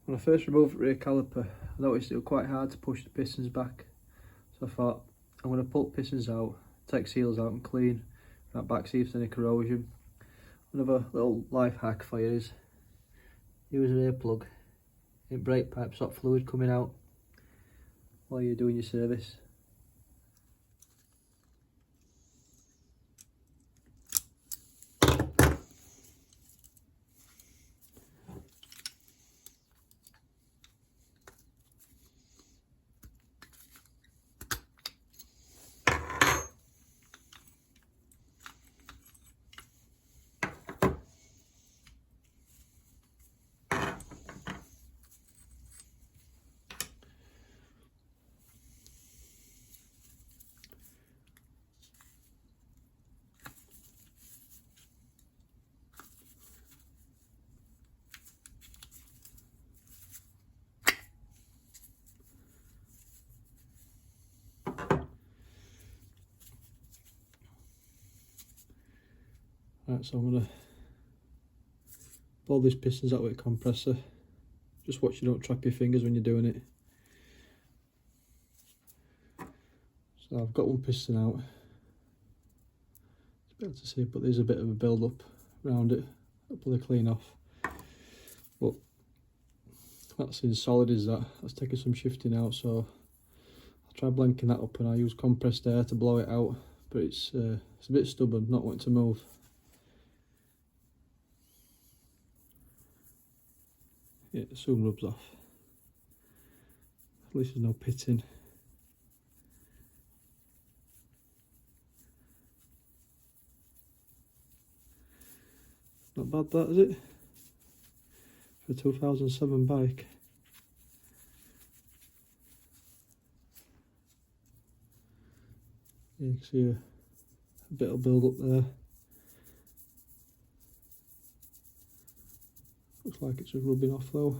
When I first removed the rear caliper, I noticed it was quite hard to push the pistons back. So I thought, I'm going to pull the pistons out, take seals out and clean that back, see if there's any corrosion. Another little life hack for you is use an earplug in brake pipe, stop fluid coming out while you're doing your service. Right, so I'm going to pull these pistons out with a compressor. Just watch you don't trap your fingers when you're doing it. So I've got one piston out. It's better to see, but there's a bit of a build up around it. I'll pull it clean off. But that's as solid as that. That's taking some shifting out, so I'll try blanking that up and I use compressed air to blow it out. But it's a bit stubborn, not wanting to move. Yeah, it soon rubs off. At least there's no pitting. Not bad that, is it? For a 2007 bike. You can see a bit of build up there. Looks like it's just rubbing off though.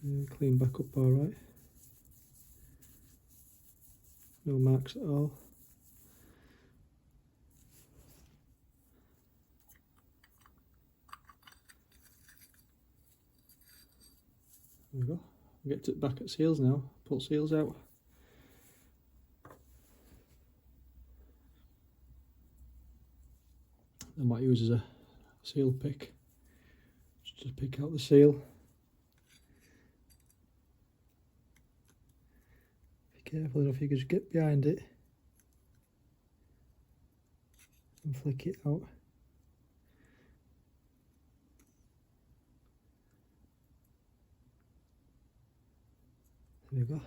Yeah, clean back up alright. No marks at all. There we go. We'll get it back at seals now. Pull seals out. I might use as a seal pick. Just pick out the seal. Be careful enough, you can just get behind it and flick it out. There we go.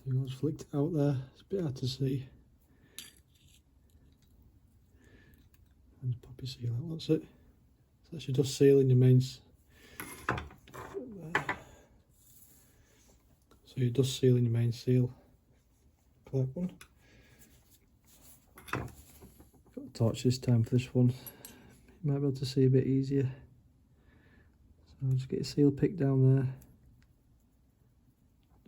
So it was flicked out there, it's a bit hard to see. And pop your seal out, that's it. So that's your dust seal in your mains. So your dust seal in your main seal. Collect one. Got a torch this time for this one. You might be able to see a bit easier. So just get your seal pick down there.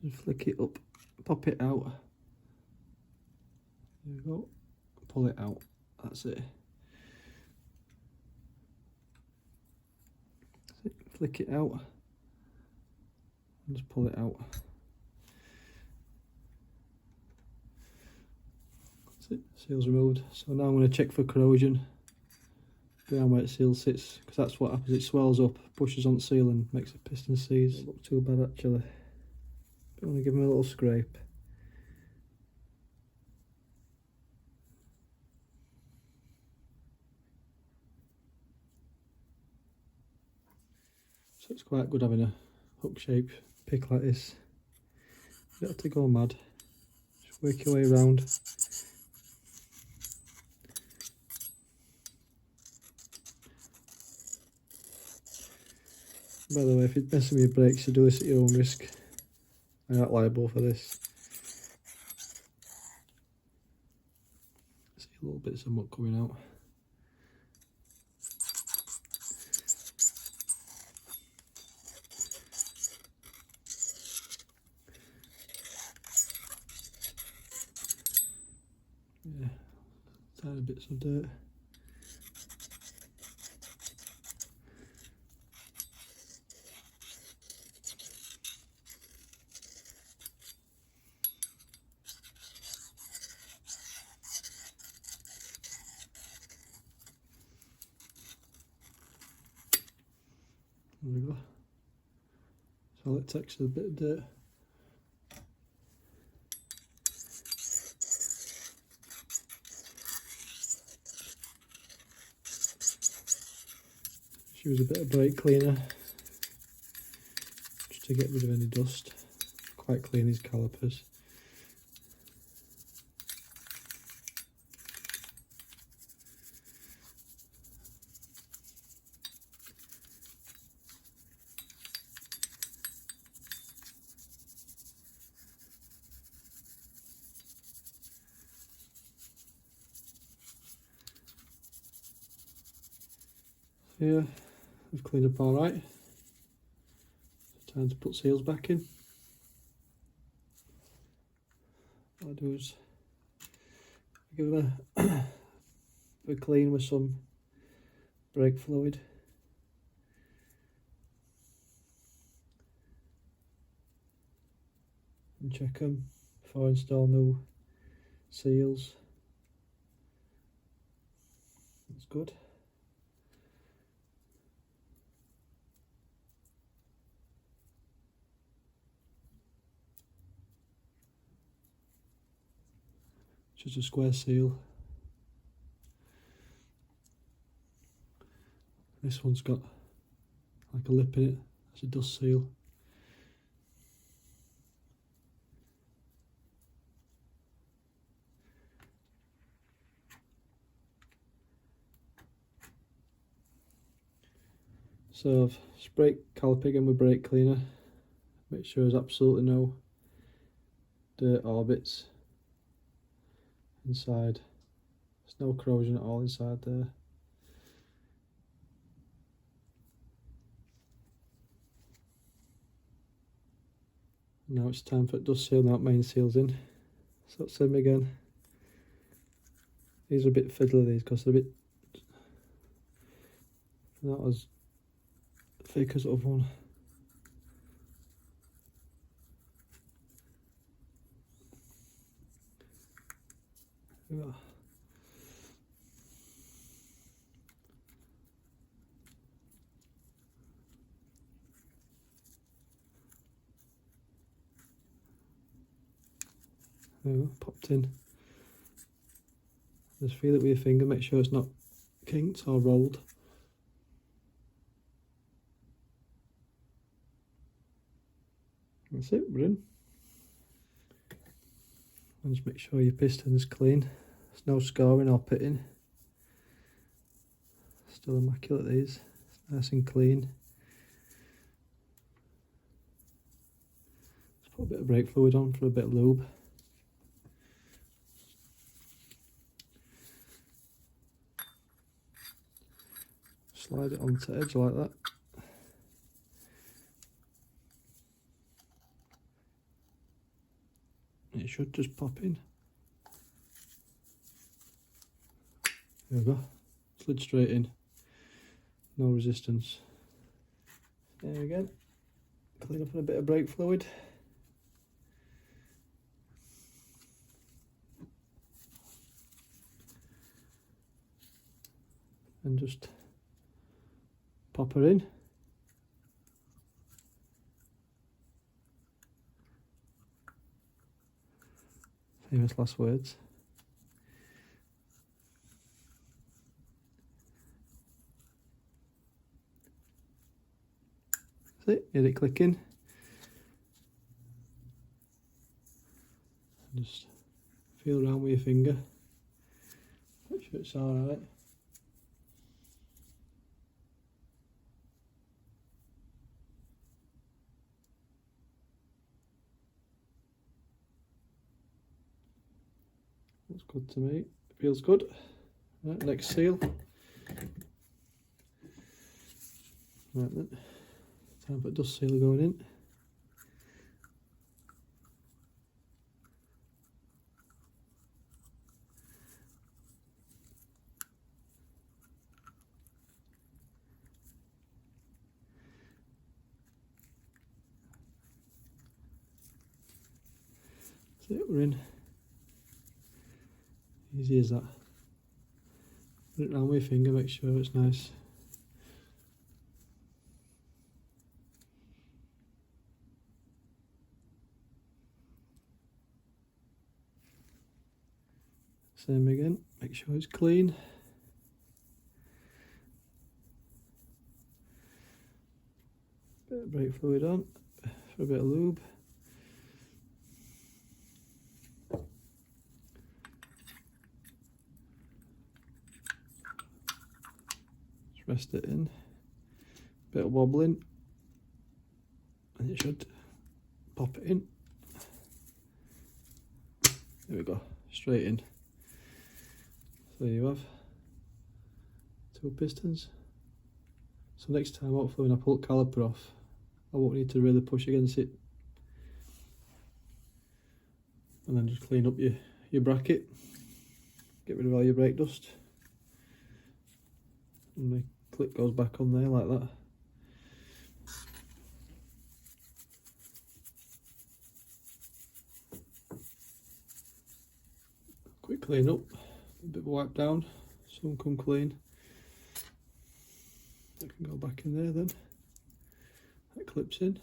Just flick it up, pop it out. There we go. Pull it out. That's it. Flick it out and just pull it out. That's it, seal's removed. So now I'm going to check for corrosion behind where the seal sits, because that's what happens, it swells up, pushes on the seal and makes the piston seize. Doesn't look too bad actually. But I want to give them a little scrape. So it's quite good having a hook shape pick like this. You don't have to go mad. work your way around. By the way, if you're messing with your brakes, you do this at your own risk. I'm not liable for this. See little bits of muck coming out. Yeah, tiny bits of dirt. There we go. Solid texture, a bit of dirt. Just use a bit of brake cleaner just to get rid of any dust. Quite clean these calipers. Yeah, we've cleaned up all right. Time to put seals back in. What I'll do is give them a clean with some brake fluid. And check them before I install new seals. That's good. Just a square seal. This one's got like a lip in it. That's a dust seal. So I've sprayed caliper again with brake cleaner. Make sure there's absolutely no dirt or bits inside. There's no corrosion at all inside there. Now it's time for dust seal, now main seals in. So same again. These are a bit fiddly, these, because they're a bit not as thick as the other one. Yeah. There we go, popped in. Just feel it with your finger, make sure it's not kinked or rolled. That's it, we're in. And just make sure your piston is clean. There's no scoring or pitting. Still immaculate these, it's nice and clean. Just put a bit of brake fluid on for a bit of lube. Slide it onto the edge like that. It should just pop in. There we go. Slid straight in. No resistance. There again. Clean up with a bit of brake fluid. And just pop her in. Famous last words. That's it, get it clicking. Just feel around with your finger, make sure it's alright. Looks good to me, feels good. Right, next seal. Right then, time to put dust seal going in. That's it, we're in. Easy as that. Put it round with your finger, make sure it's nice. Same again, make sure it's clean. Bit of brake fluid on for a bit of lube. Just rest it in. Bit of wobbling, and it should pop it in. There we go, straight in. So there you have 2 pistons. So next time, hopefully when I pull the caliper off, I won't need to really push against it. And then just clean up your bracket, get rid of all your brake dust. And the clip goes back on there like that. Quick clean up, a bit of a wipe down, some come clean. That can go back in there then. That clips in.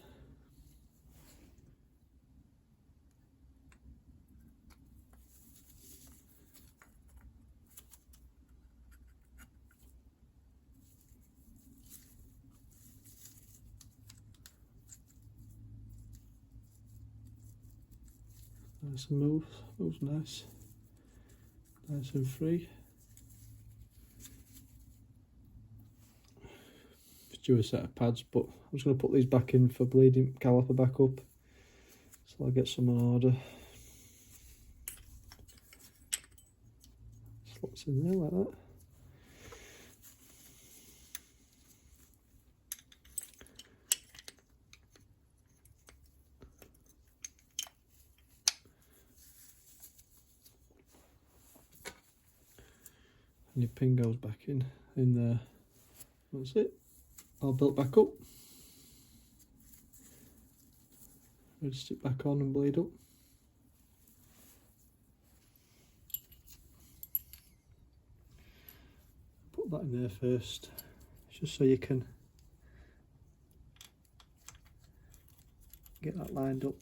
Nice and moves nice. Nice and free. It's due a set of pads, but I'm just going to put these back in for bleeding caliper back up. So I'll get some on order. Slots in there like that. And your pin goes back in there. That's it. All built back up. Ready to stick back on and bleed up. Put that in there first, just so you can get that lined up.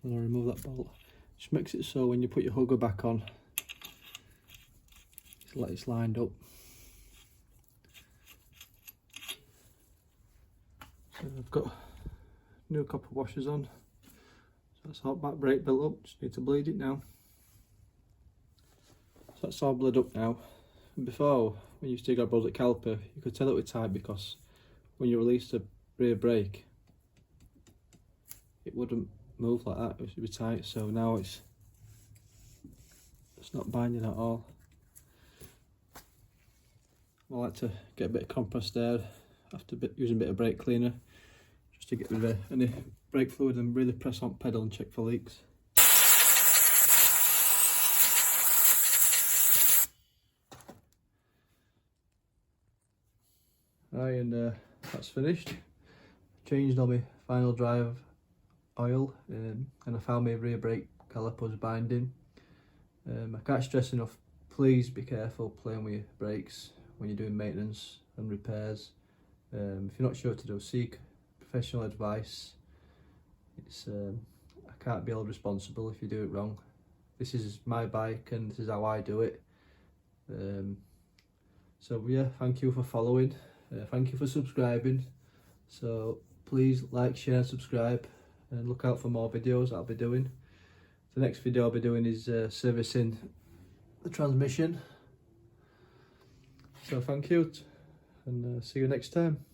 And I'll remove that bolt. Just makes it so when you put your hugger back on, it's lined up. So I've got new copper washers on. So that's all back brake built up, just need to bleed it now. So that's all bled up now. And before, when you still got a caliper, you could tell it was tight because when you release the rear brake, it wouldn't move like that, it would be tight. So now it's not binding at all. I like to get a bit of compressed air after using a bit of brake cleaner, just to get rid of any brake fluid and really press on pedal and check for leaks. And that's finished. Changed all my final drive oil, and I found my rear brake calipers binding. I can't stress enough, please be careful playing with your brakes when you're doing maintenance and repairs. If you're not sure what to do, seek professional advice. I can't be held responsible if you do it wrong. This is my bike and this is how I do it. So yeah, thank you for following, thank you for subscribing. So please like, share, subscribe, and look out for more videos I'll be doing. The next video I'll be doing is servicing the transmission. So thank you, and see you next time.